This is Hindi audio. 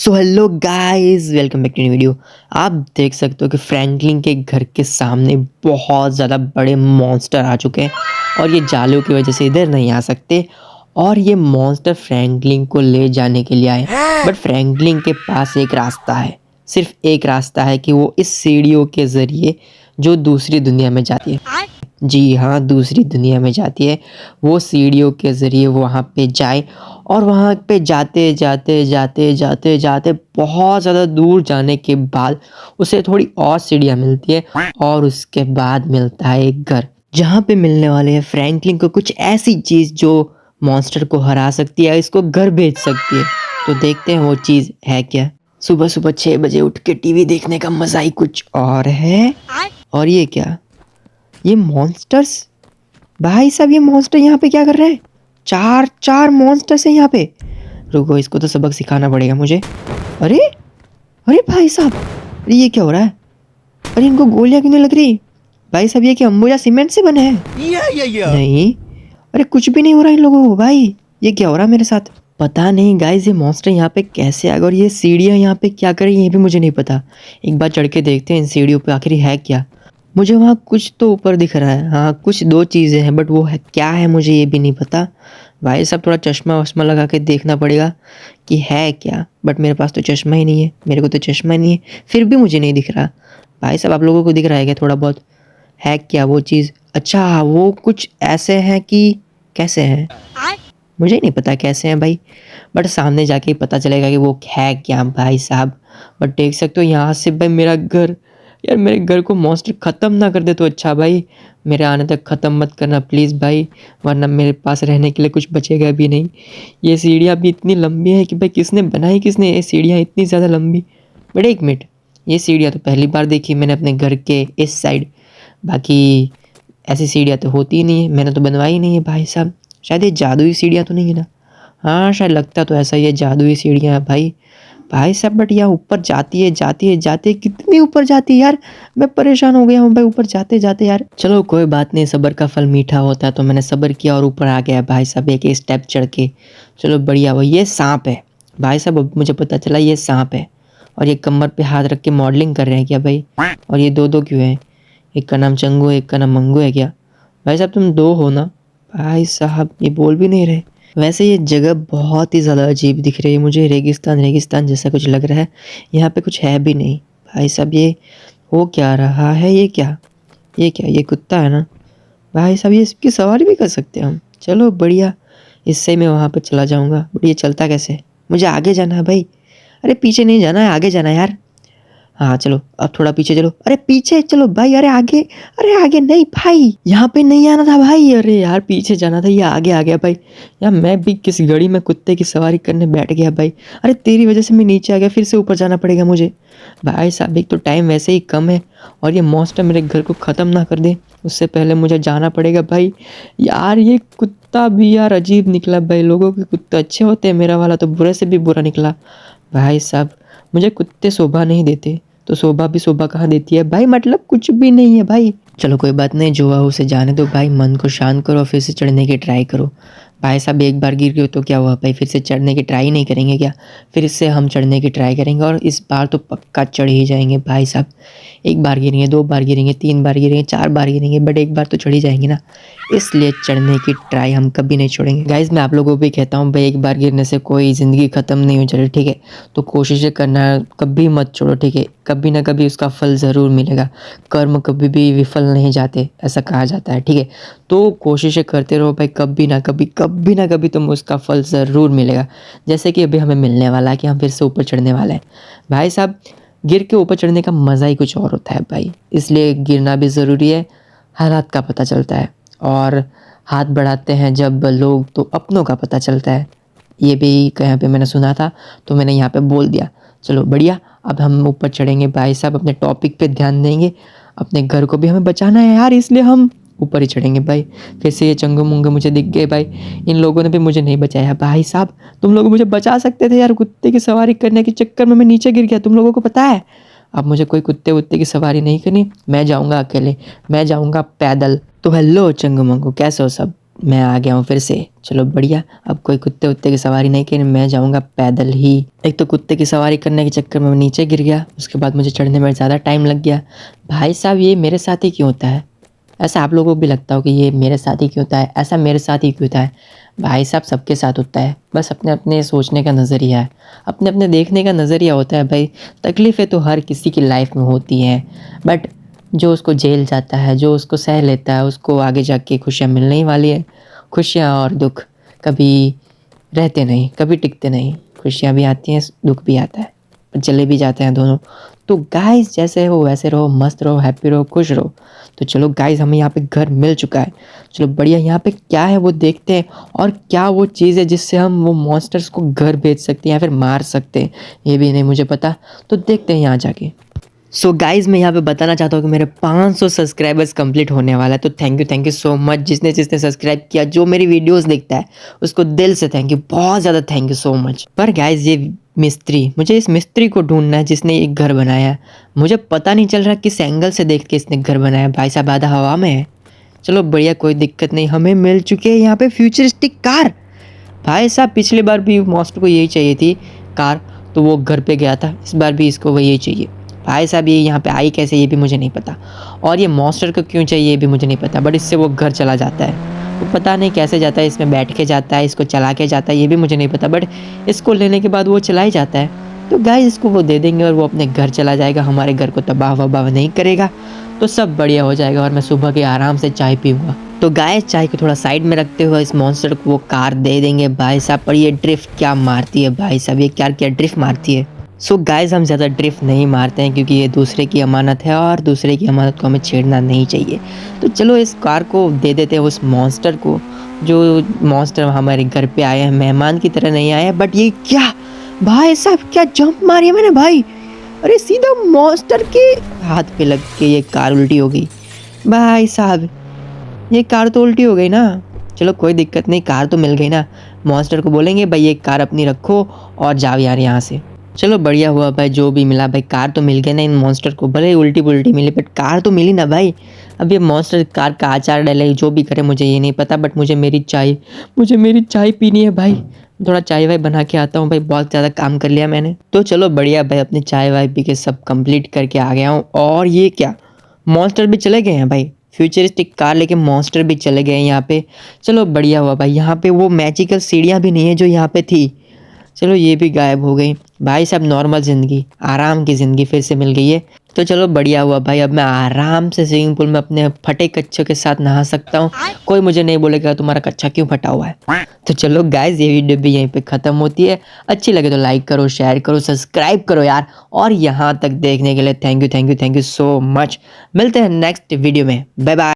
So hello guys, welcome back to new video. आप देख सकते हो कि फ्रैंकलिन के घर के सामने बहुत ज़्यादा बड़े मॉन्स्टर आ चुके हैं और ये जालों की वजह से इधर नहीं आ सकते। और ये मॉन्स्टर फ्रैंकलिन को ले जाने के लिए आए, बट फ्रैंकलिन के पास एक रास्ता है, सिर्फ एक रास्ता है कि वो इस सीढ़ियों के ज़रिए जो दूसरी दुनिया में जाती है, जी हाँ, दूसरी दुनिया में जाती है, वो सीढ़ियों के ज़रिए वहाँ पे जाए। और वहाँ पे जाते जाते जाते जाते जाते बहुत ज़्यादा दूर जाने के बाद उसे थोड़ी और सीढ़ियाँ मिलती है और उसके बाद मिलता है एक घर, जहाँ पे मिलने वाले हैं फ्रैंकलिन को कुछ ऐसी चीज़ जो मॉन्स्टर को हरा सकती है, इसको घर भेज सकती है। तो देखते हैं वो चीज़ है क्या। सुबह सुबह 6 बजे उठ के टीवी देखने का मज़ा ही कुछ और है। और ये क्या, ये मॉन्स्टर्स, भाई साहब ये मॉन्स्टर यहाँ पे क्या कर रहे हैं? चार चार मॉन्स्टर्स हैं यहाँ पे। रुको, इसको तो सबक सिखाना पड़ेगा मुझे। अरे अरे भाई साहब, अरे ये क्या हो रहा है? अरे इनको गोलियां क्यों नहीं लग रही? भाई साहब ये क्या अंबुजा सीमेंट से बने हैं? नहीं, अरे कुछ भी नहीं हो रहा इन लोगों को। भाई ये क्या हो रहा है मेरे साथ? पता नहीं गाइस, ये मॉन्स्टर यहाँ पे कैसे आ गए और ये सीढ़ियाँ यहाँ पे क्या कर रही हैं ये भी मुझे नहीं पता। एक बार चढ़ के देखते हैं इन सीढ़ियों पे आखिर है क्या। मुझे वहाँ कुछ तो ऊपर दिख रहा है, हाँ कुछ दो चीज़ें हैं, बट वो है क्या है मुझे ये भी नहीं पता। भाई साहब थोड़ा चश्मा वश्मा लगा के देखना पड़ेगा कि है क्या, बट मेरे पास तो चश्मा ही नहीं है, मेरे को तो चश्मा ही नहीं है, फिर भी मुझे नहीं दिख रहा। भाई साहब आप लोगों को दिख रहा है क्या थोड़ा बहुत? है क्या वो चीज़? अच्छा वो कुछ ऐसे हैं कि कैसे हैं, मुझे नहीं पता कैसे हैं भाई, बट सामने जाके ही पता चलेगा कि वो है क्या भाई साहब। बट देख सकते हो यहाँ से भाई मेरा घर, यार मेरे घर को मॉन्स्टर ख़त्म ना कर दे तो अच्छा भाई, मेरे आने तक ख़त्म मत करना प्लीज़ भाई, वरना मेरे पास रहने के लिए कुछ बचेगा भी नहीं। ये सीढ़ियाँ भी इतनी लंबी है कि भाई किसने बनाई, किसने ये सीढ़ियाँ इतनी ज़्यादा लंबी? बट एक मिनट, ये सीढ़ियाँ तो पहली बार देखी मैंने अपने घर के इस साइड, बाकी ऐसी सीढ़ियाँ तो होती ही नहीं है, मैंने तो बनवाई नहीं है भाई साहब। शायद ये जादुई सीढ़ियाँ तो नहीं है ना? हाँ शायद लगता तो ऐसा ही है, जादुई सीढ़ियाँ हैं भाई। भाई साहब बट यहाँ ऊपर जाती है जाती है जाती है, कितनी ऊपर जाती है यार, मैं परेशान हो गया हूँ भाई ऊपर जाते जाते यार। चलो कोई बात नहीं, सब्र का फल मीठा होता है, तो मैंने सब्र किया और ऊपर आ गया भाई साहब एक स्टेप चढ़ के। चलो बढ़िया, वो ये सांप है भाई साहब, अब मुझे पता चला ये सांप है। और ये कमर पे हाथ रख के मॉडलिंग कर रहे हैं क्या भाई? और ये दो दो क्यों हैं? एक का नाम चंगू है, एक का नाम मंगू है क्या? भाई साहब तुम दो हो ना? भाई साहब ये बोल भी नहीं रहे। वैसे ये जगह बहुत ही ज़्यादा अजीब दिख रही है मुझे, रेगिस्तान रेगिस्तान जैसा कुछ लग रहा है, यहाँ पे कुछ है भी नहीं। भाई साहब ये हो क्या रहा है? ये क्या, ये क्या, ये कुत्ता है ना? भाई साहब ये इसकी सवारी भी कर सकते हैं हम, चलो बढ़िया, इससे मैं वहाँ पे चला जाऊँगा। बट ये चलता कैसे? मुझे आगे जाना है भाई। अरे पीछे नहीं जाना है, आगे जाना है यार। हाँ चलो अब थोड़ा पीछे चलो, अरे पीछे चलो भाई, अरे आगे, अरे आगे नहीं भाई, यहाँ पे नहीं आना था भाई, अरे यार पीछे जाना था, ये आगे आ गया भाई। यार मैं भी किस गाड़ी में कुत्ते की सवारी करने बैठ गया भाई, अरे तेरी वजह से मैं नीचे आ गया, फिर से ऊपर जाना पड़ेगा मुझे। भाई साहब एक तो टाइम वैसे ही कम है और ये मॉन्स्टर मेरे घर को ख़त्म ना कर दे उससे पहले मुझे जाना पड़ेगा भाई। यार ये कुत्ता भी यार अजीब निकला भाई, लोगों के कुत्ते अच्छे होते हैं, मेरा वाला तो बुरे से भी बुरा निकला। भाई साहब मुझे कुत्ते शोभा नहीं देते, तो शोभा भी शोभा कहाँ देती है भाई, मतलब कुछ भी नहीं है भाई। चलो कोई बात नहीं, जो है उसे जाने दो भाई, मन को शांत करो, फिर से चढ़ने की ट्राई करो। भाई साहब एक बार गिर गए तो क्या हुआ भाई, फिर से चढ़ने की ट्राई नहीं करेंगे क्या? फिर से हम चढ़ने की ट्राई करेंगे और इस बार तो पक्का चढ़ ही जाएंगे भाई साहब। एक बार गिरेंगे, दो बार गिरेंगे, तीन बार गिरेंगे, चार बार गिरेंगे, बट एक बार तो चढ़ ही जाएंगे ना, इसलिए चढ़ने की ट्राई हम कभी नहीं छोड़ेंगे। गाइज मैं आप लोगों को भी कहता हूँ भाई, एक बार गिरने से कोई ज़िंदगी ख़त्म नहीं हो जाती, ठीक है? तो कोशिशें करना कभी मत छोड़ो, ठीक है? कभी ना कभी उसका फल ज़रूर मिलेगा, कर्म कभी भी विफल नहीं जाते ऐसा कहा जाता है, ठीक है? तो कोशिशें करते रहो भाई, कभी ना कभी, कभी ना कभी तुम उसका फल ज़रूर मिलेगा। जैसे कि अभी हमें मिलने वाला है कि हम फिर से ऊपर चढ़ने वाले हैं। भाई साहब गिर के ऊपर चढ़ने का मज़ा ही कुछ और होता है भाई, इसलिए गिरना भी ज़रूरी है, हालात का पता चलता है, और हाथ बढ़ाते हैं जब लोग तो अपनों का पता चलता है, ये भी कहीं पे मैंने सुना था तो मैंने यहाँ पे बोल दिया। चलो बढ़िया, अब हम ऊपर चढ़ेंगे भाई साहब, अपने टॉपिक पे ध्यान देंगे, अपने घर को भी हमें बचाना है यार, इसलिए हम ऊपर ही चढ़ेंगे भाई। फिर से ये चंगू मुंगे मुझे दिख गए भाई, इन लोगों ने भी मुझे नहीं बचाया भाई साहब, तुम लोग मुझे बचा सकते थे यार, कुत्ते की सवारी करने के चक्कर में मैं नीचे गिर गया, तुम लोगों को पता है। अब मुझे कोई कुत्ते वुत्ते की सवारी नहीं करनी, मैं जाऊँगा अकेले, मैं जाऊँगा पैदल। तो हेलो चंगू मंगू, कैसे हो सब? मैं आ गया हूँ फिर से। चलो बढ़िया, अब कोई कुत्ते उत्ते की सवारी नहीं की, मैं जाऊँगा पैदल ही। एक तो कुत्ते की सवारी करने के चक्कर में मैं नीचे गिर गया, उसके बाद मुझे चढ़ने में ज़्यादा टाइम लग गया। भाई साहब ये मेरे साथ ही क्यों होता है? ऐसा आप लोगों को भी लगता हो कि ये मेरे साथ ही क्यों होता है, ऐसा मेरे साथ ही क्यों होता है? भाई साहब सबके साथ होता है, बस अपने अपने सोचने का नज़रिया है, अपने अपने देखने का नज़रिया होता है भाई। तकलीफ़ें तो हर किसी की लाइफ में होती हैं, बट जो उसको झेल जाता है, जो उसको सह लेता है, उसको आगे जाके खुशियाँ मिलने ही वाली है। खुशियाँ और दुख कभी रहते नहीं, कभी टिकते नहीं। खुशियाँ भी आती हैं, दुख भी आता है, पर चले भी जाते हैं दोनों। तो गाइस जैसे हो वैसे रहो, मस्त रहो, हैप्पी रहो, खुश रहो। तो चलो गाइस हमें यहाँ पे घर मिल चुका है। चलो बढ़िया, यहाँ पे क्या है वो देखते हैं, और क्या वो चीज़ है जिससे हम वो मॉन्स्टर्स को घर भेज सकते हैं या फिर मार सकते हैं, ये भी नहीं मुझे पता। तो देखते हैं यहाँ जाके। सो गाइज़ मैं यहाँ पे बताना चाहता हूँ कि मेरे 500 सब्सक्राइबर्स कंप्लीट होने वाला है। तो थैंक यू सो मच जिसने जिसने सब्सक्राइब किया, जो मेरी वीडियोस देखता है उसको दिल से थैंक यू, बहुत ज़्यादा थैंक यू सो मच। पर गाइज़ ये मिस्त्री, मुझे इस मिस्त्री को ढूंढना है जिसने एक घर बनाया। मुझे पता नहीं चल रहा किस एंगल से देख के इसने घर बनाया। भाई साहब आधा हवा में है। चलो बढ़िया, कोई दिक्कत नहीं, हमें मिल चुकी है यहाँ पे फ्यूचरिस्टिक कार। भाई साहब पिछली बार भी मॉन्स्टर को यही चाहिए थी कार, तो वो घर पे गया था, इस बार भी इसको वही चाहिए। भाई साहब ये यहाँ पे आई कैसे ये भी मुझे नहीं पता, और ये मॉन्स्टर को क्यों चाहिए ये भी मुझे नहीं पता, बट इससे वो घर चला जाता है। वो पता नहीं कैसे जाता है, इसमें बैठ के जाता है, इसको चला के जाता है, ये भी मुझे नहीं पता, बट इसको लेने के बाद वो चला ही जाता है। तो गाइस इसको वो दे देंगे और वो अपने घर चला जाएगा, हमारे घर को तबाह वबाह नहीं करेगा, तो सब बढ़िया हो जाएगा और मैं सुबह के आराम से चाय पीऊँगा। तो गाइस चाय को थोड़ा साइड में रखते हुए इस मॉन्स्टर को वो कार दे देंगे। भाई साहब पर ये ड्रिफ्ट क्या मारती है, भाई साहब ये क्या क्या ड्रिफ्ट मारती है। सो गाइस हम ज़्यादा ड्रिफ्ट नहीं मारते हैं क्योंकि ये दूसरे की अमानत है और दूसरे की अमानत को हमें छेड़ना नहीं चाहिए। तो चलो इस कार को दे देते हैं उस मॉन्स्टर को, जो मॉन्स्टर हमारे घर पे आए हैं, मेहमान की तरह नहीं आए हैं। बट ये क्या, भाई साहब क्या जंप मारी है मैंने भाई, अरे सीधा मॉन्स्टर के हाथ पे लग के ये कार उल्टी हो गई। भाई साहब ये कार तो उल्टी हो गई ना। चलो कोई दिक्कत नहीं, कार तो मिल गई ना। मॉन्स्टर को बोलेंगे भाई ये कार अपनी रखो और जाओ यार यहाँ से। चलो बढ़िया हुआ भाई, जो भी मिला भाई, कार तो मिल गया ना इन मॉन्स्टर को, भले उल्टी पुल्टी मिली बट कार तो मिली ना भाई। अब ये मॉन्स्टर कार का आचार डाले जो भी करे मुझे ये नहीं पता, बट मुझे मेरी चाय पीनी है भाई। थोड़ा चाय वाय बना के आता हूँ भाई, बहुत ज़्यादा काम कर लिया मैंने। तो चलो बढ़िया भाई, अपनी चाय वाय पी के सब कंप्लीट करके आ गया हूँ। और ये क्या, मॉन्स्टर भी चले गए हैं भाई, फ्यूचरिस्टिक कार लेके मॉन्स्टर भी चले गए हैं यहाँ पे। चलो बढ़िया हुआ भाई, यहाँ पे वो मैजिकल सीढ़ियाँ भी नहीं है जो यहाँ पे थी। चलो ये भी गायब हो गई। भाई साहब नॉर्मल ज़िंदगी, आराम की ज़िंदगी फिर से मिल गई है। तो चलो बढ़िया हुआ भाई, अब मैं आराम से स्विमिंग पूल में अपने फटे कच्छों के साथ नहा सकता हूँ। कोई मुझे नहीं बोलेगा तुम्हारा कच्छा क्यों फटा हुआ है। तो चलो गाइज ये वीडियो भी यहीं पे ख़त्म होती है। अच्छी लगे तो लाइक करो, शेयर करो, सब्सक्राइब करो यार। और यहाँ तक देखने के लिए थैंक यू सो मच। मिलते हैं नेक्स्ट वीडियो में, बाय बाय।